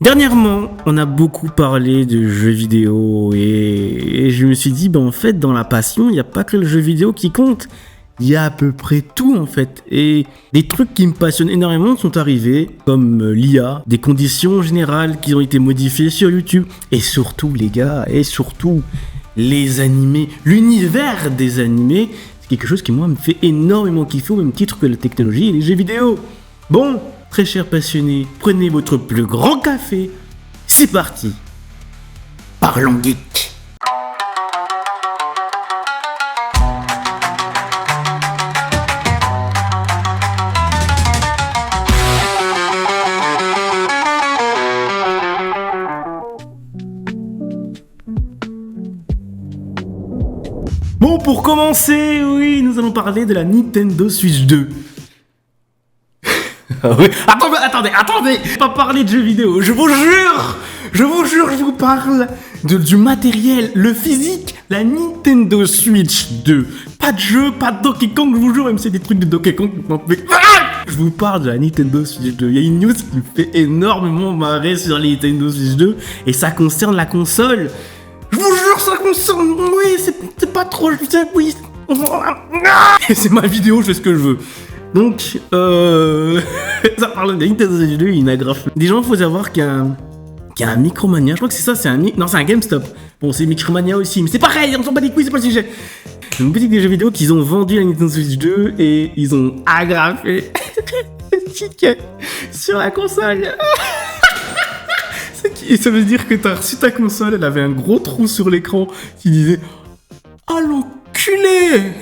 Dernièrement, on a beaucoup parlé de jeux vidéo et je me suis dit, en fait, dans la passion, il n'y a pas que le jeu vidéo qui compte. Il y a à peu près tout en fait. Et des trucs qui me passionnent énormément sont arrivés, comme l'IA, des conditions générales qui ont été modifiées sur YouTube. Et surtout, les gars, les animés, l'univers des animés, c'est quelque chose qui, moi, me fait énormément kiffer au même titre que la technologie et les jeux vidéo. Bon, très chers passionnés, prenez votre plus grand café. C'est parti. Parlons geek. Bon, pour commencer, oui, nous allons parler de la Nintendo Switch 2. Oui. Attendez, pas parler de jeux vidéo, je vous jure, je vous parle du matériel, le physique, la Nintendo Switch 2. Pas de jeu, pas de Donkey Kong, je vous jure, même si c'est des trucs de Donkey Kong qui m'en fait... Je vous parle de la Nintendo Switch 2. Il y a une news qui me fait énormément marrer sur la Nintendo Switch 2 et ça concerne la console. Je vous jure, ça concerne... Oui, c'est pas trop... Oui... C'est ma vidéo, je fais ce que je veux. Donc, ça parle de Nintendo Switch 2, une agrafe. Déjà, il faut savoir qu'il y a un Micromania. Je crois que c'est ça, c'est un GameStop. Bon, c'est Micromania aussi, mais c'est pareil, on s'en bat les couilles, c'est pas le sujet. Une boutique de jeux vidéo qu'ils ont vendu la Nintendo Switch 2 et ils ont agrafé le ticket sur la console. Ça veut dire que t'as reçu ta console, elle avait un gros trou sur l'écran qui disait « Oh l'enculé !»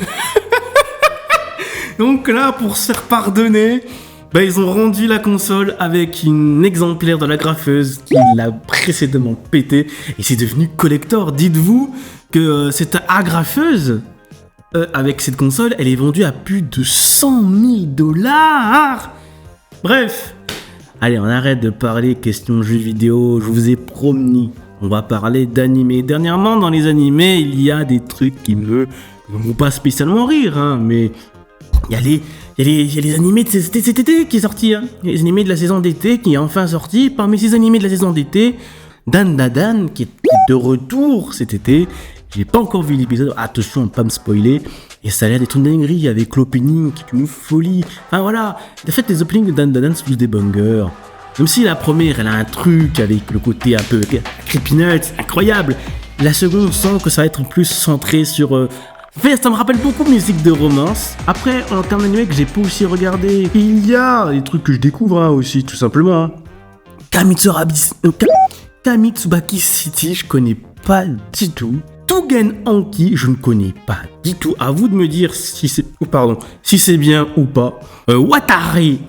Donc là, pour se faire pardonner, ils ont rendu la console avec un exemplaire de la graffeuse qui l'a précédemment pété et c'est devenu collector. Dites-vous que cette agrafeuse, avec cette console, elle est vendue à plus de 100 000 $. Bref, allez, on arrête de parler question jeux vidéo, je vous ai promis. On va parler d'animés. Dernièrement, dans les animés, il y a des trucs qui me font pas spécialement rire, hein, mais... Il y a les animés de cet été qui est sorti, hein. Les animés de la saison d'été qui est enfin sorti. Parmi ces animés de la saison d'été, Dan Dadan qui est de retour cet été. J'ai pas encore vu l'épisode, attention à ne pas me spoiler. Et ça a l'air d'être une dinguerie avec l'opening qui est une folie. Enfin voilà, en fait les openings de Dan Dadan sont tous des bangers. Même si la première elle a un truc avec le côté un peu creepy nuts, incroyable. La seconde on sent que ça va être plus centré sur... En fait, ça me rappelle beaucoup de musique de romance. Après, en termes d'anime que j'ai pas aussi regardé, il y a des trucs que je découvre aussi, tout simplement. Kamitsubaki City, je connais pas du tout. Tougen Anki, je ne connais pas du tout. À vous de me dire si c'est bien ou pas. Watari-kun,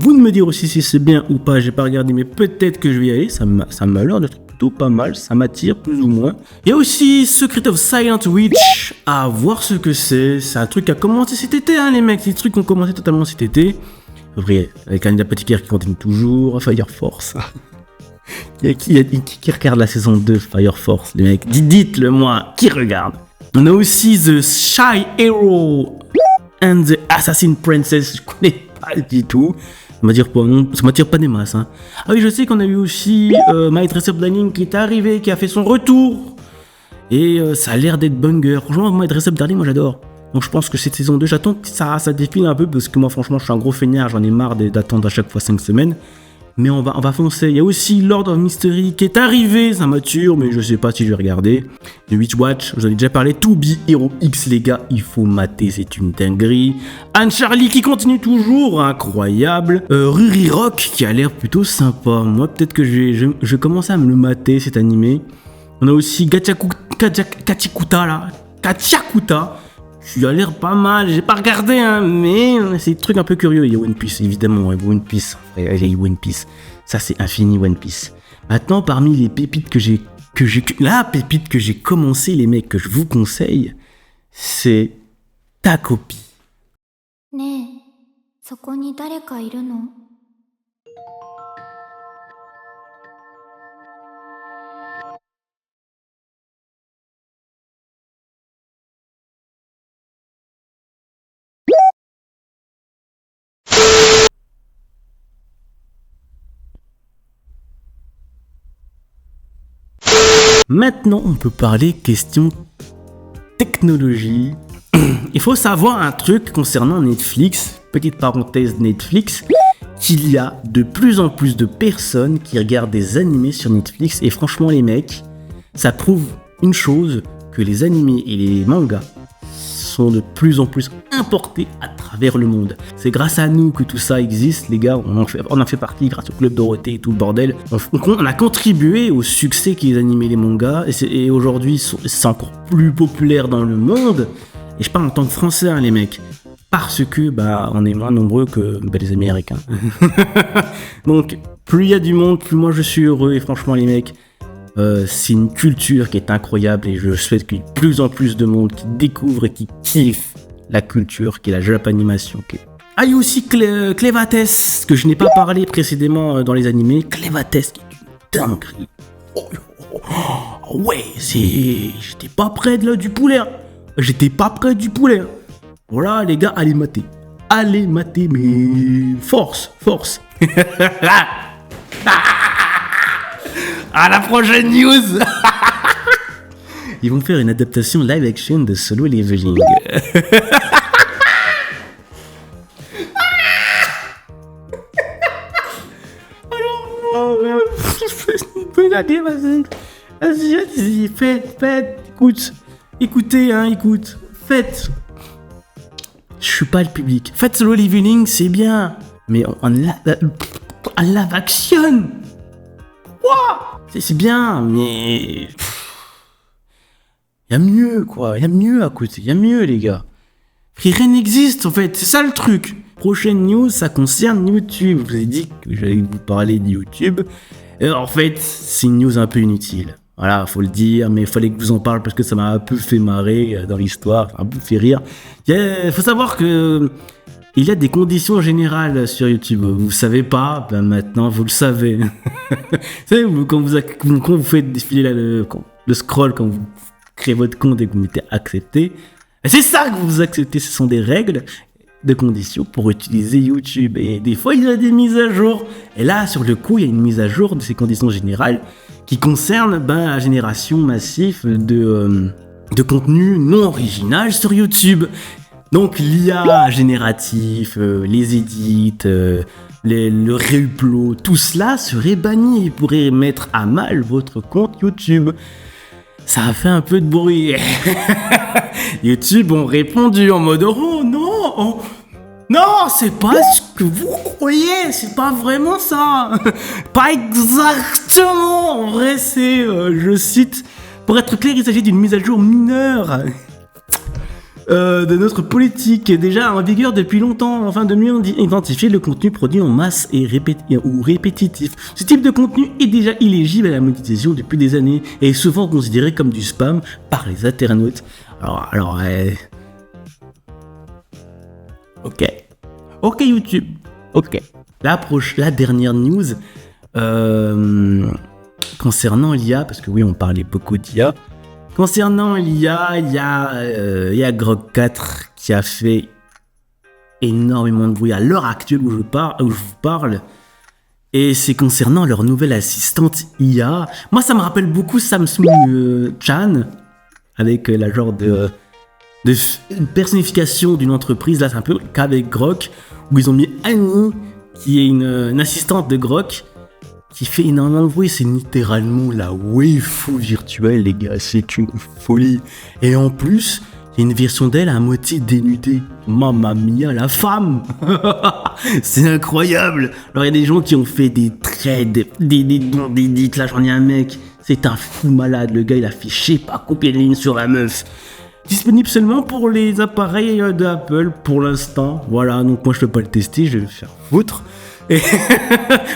vous de me dire aussi si c'est bien ou pas. J'ai pas regardé, mais peut-être que je vais y aller. Ça m'a l'air d'être pas mal, ça m'attire plus ou moins. Il y a aussi Secret of Silent Witch, à voir ce que c'est. C'est un truc qui a commencé cet été, hein, les mecs. Ces trucs ont commencé totalement cet été. Vrai, avec un Petit Pierre qui continue toujours. Fire Force. Qui regarde la saison 2 Fire Force, les mecs? Dites-le moi, qui regarde? On a aussi The Shy Hero and the Assassin Princess, je connais pas du tout. Ça m'attire pas des masses, hein. Ah oui, je sais qu'on a eu aussi My Dress Up Darling qui est arrivé, qui a fait son retour. Et ça a l'air d'être banger. Franchement, My Dress Up Darling, moi j'adore. Donc je pense que cette saison 2, j'attends que ça défile un peu parce que moi franchement je suis un gros feignard, j'en ai marre d'attendre à chaque fois 5 semaines. Mais on va foncer. Il y a aussi Lord of Mystery qui est arrivé, ça mature, mais je sais pas si je vais regarder. The Witch Watch, j'en ai déjà parlé. To Be Hero X, les gars, il faut mater, c'est une dinguerie. Anne Charlie qui continue toujours, incroyable. Ruri Rock qui a l'air plutôt sympa. Moi, peut-être que je vais commencer à me le mater, cet animé. On a aussi Kachakuta là. Kachakuta. Tu as l'air pas mal, j'ai pas regardé, hein, mais c'est des trucs un peu curieux. Il y a One Piece, évidemment, One Piece. Il y a One Piece. Ça, c'est infini, One Piece. Maintenant, parmi les pépites la pépite que j'ai commencé, les mecs, que je vous conseille, c'est Takopi. ねえ、そこに誰かいるの? Maintenant, on peut parler question technologie. Il faut savoir un truc concernant Netflix, petite parenthèse Netflix, qu'il y a de plus en plus de personnes qui regardent des animés sur Netflix et franchement les mecs, ça prouve une chose, que les animés et les mangas sont de plus en plus importés à travers le monde. C'est grâce à nous que tout ça existe, les gars, on en fait partie grâce au Club Dorothée et tout le bordel. On a contribué au succès qui les animés et les mangas, et aujourd'hui c'est encore plus populaire dans le monde, et je parle en tant que français hein, les mecs, parce que on est moins nombreux que les Américains. Donc plus il y a du monde, plus moi je suis heureux, et franchement les mecs, c'est une culture qui est incroyable et je souhaite qu'il y ait de plus en plus de monde qui découvre et qui kiffe la culture qui est la Japanimation. Ah, il y a aussi Clévates, que je n'ai pas parlé précédément dans les animés. Clévates qui est une dinguerie. Ouais, j'étais pas près du poulet. J'étais pas près du poulet. Voilà les gars, allez mater. Allez mater, mais force. À la prochaine news. Ils vont faire une adaptation live action de Solo Leveling. Vas-y, faites, écoutez, faites. Je suis pas le public. Faites Solo Leveling, c'est bien, mais on live action. C'est bien, mais... Y'a mieux, quoi. Y'a mieux à côté. Y'a mieux, les gars. Rien n'existe, en fait. C'est ça, le truc. Prochaine news, ça concerne YouTube. Je vous ai dit que j'allais vous parler de YouTube. En fait, c'est une news un peu inutile. Voilà, faut le dire, mais il fallait que je vous en parle parce que ça m'a un peu fait marrer dans l'histoire. Un peu fait rire. Faut savoir que... Il y a des conditions générales sur YouTube. Vous savez pas, maintenant vous le savez. Vous savez, quand vous faites défiler le scroll, quand vous créez votre compte et que vous mettez accepter, c'est ça que vous acceptez. Ce sont des règles de conditions pour utiliser YouTube. Et des fois, il y a des mises à jour. Et là, sur le coup, il y a une mise à jour de ces conditions générales qui concerne la génération massive de contenu non original sur YouTube. Donc l'IA génératif, les edits, le reupload, tout cela serait banni et pourrait mettre à mal votre compte YouTube. Ça a fait un peu de bruit. YouTube ont répondu en mode oh non, non, c'est pas ce que vous croyez, c'est pas vraiment ça. Pas exactement. En vrai, c'est, je cite, pour être clair, il s'agit d'une mise à jour mineure. De notre politique est déjà en vigueur depuis longtemps, afin de mieux identifier le contenu produit en masse et répétitif. Ce type de contenu est déjà illégible à la monétisation depuis des années et est souvent considéré comme du spam par les internautes. Ok YouTube, ok. La dernière news concernant l'IA, parce que oui on parlait beaucoup d'IA. Concernant l'IA, il y a Grok 4 qui a fait énormément de bruit à l'heure actuelle où je vous parle. Et c'est concernant leur nouvelle assistante IA. Moi, ça me rappelle beaucoup Samsung Chan, avec la genre de personnification d'une entreprise. Là, c'est un peu le cas avec Grok, où ils ont mis Annie, qui est une assistante de Grok, qui fait énormément de bruit. C'est littéralement la waifu virtuelle, les gars, c'est une folie. Et en plus, il y a une version d'elle à moitié dénudée. Mamma mia, la femme. C'est incroyable. Alors il y a des gens qui ont fait des traits, des edits, là j'en ai un mec, c'est un fou malade, le gars il a fait je sais pas combien de lignes sur la meuf. Disponible seulement pour les appareils d'Apple pour l'instant. Voilà, donc moi je peux pas le tester, je vais me faire foutre.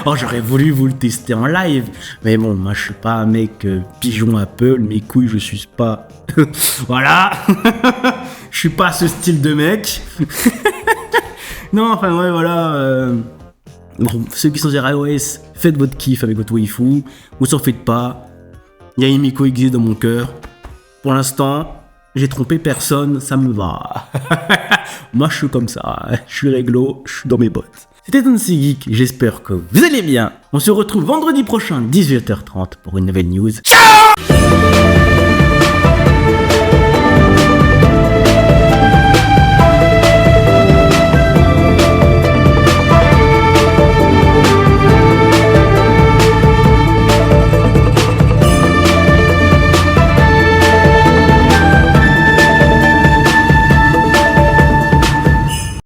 Oh, j'aurais voulu vous le tester en live, mais bon, moi je suis pas un mec pigeon Apple, mes couilles je suis pas. Voilà. Je suis pas ce style de mec. Non, enfin ouais, voilà. Bon, ceux qui sont sur iOS, faites votre kiff avec votre waifu, ou s'en faites pas. Yaimi existe dans mon cœur. Pour l'instant, j'ai trompé personne, ça me va. Moi je suis comme ça, je suis réglo, je suis dans mes bottes. C'était Tonsi Geek, j'espère que vous allez bien. On se retrouve vendredi prochain, 18h30 pour une nouvelle news. Ciao!